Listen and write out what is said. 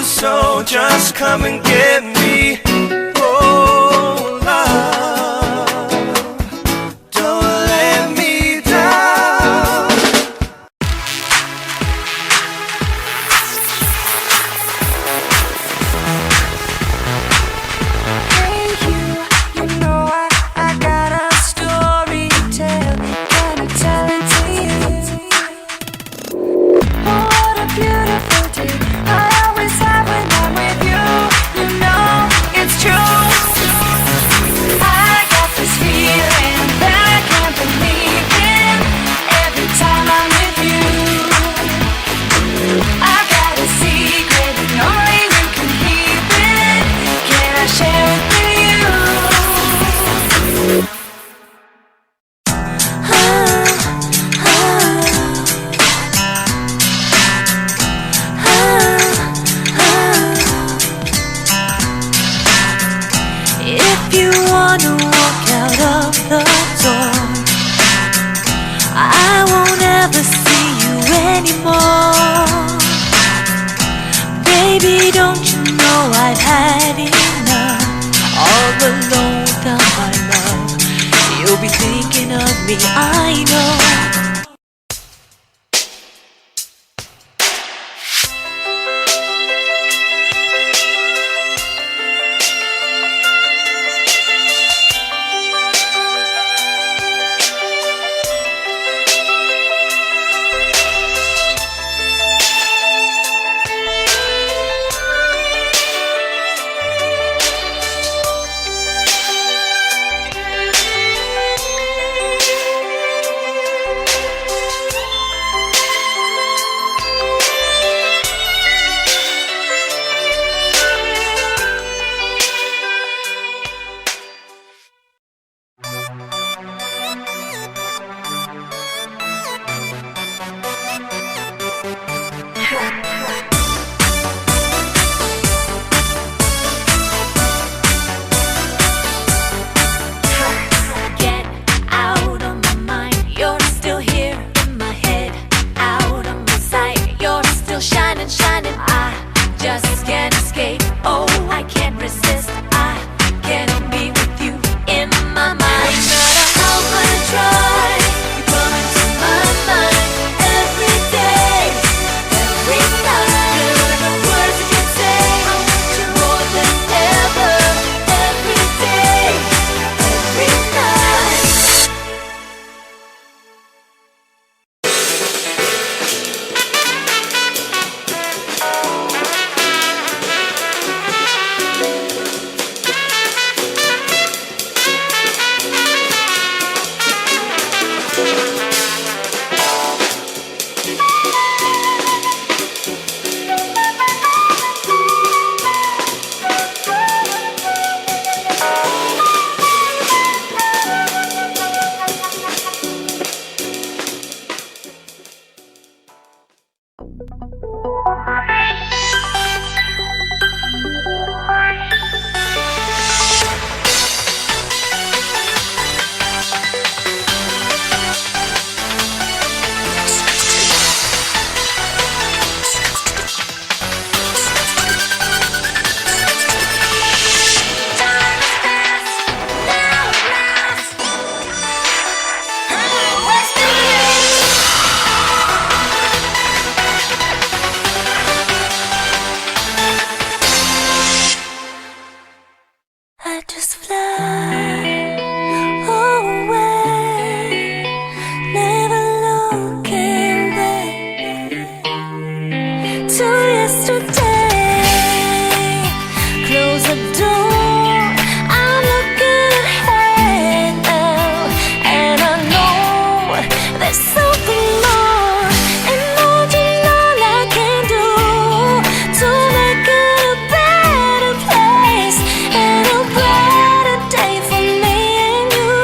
so just come and get me. Oh, love, don't let me down. Hey you know I got a story to tell. Can I tell it to you? What a beautiful day I always have when I'm with you. You know it's true. I got this feeling that I can't believe in every time I'm with you. I got a secret and only you can keep it. Can I share it with you? If you wanna walk out of the door, I won't ever see you anymore. Baby, don't you know I've had enough? All alone without my love. You'll be thinking of me, I know. Get out of my mind, you're still here in my head. Out of my sight, you're still shining, shining. I just can't escape, oh, I can't resist. I can't be with you in my mind. No matter how hard I try, you come into my mind every day, every night. There are no words I can say, I want you more than ever, every day, every night. I just fly away, never looking back to yesterday. Close the door, I'm looking ahead now, and I know there's something more, and all I can do to make it a better place and a brighter day for me and you.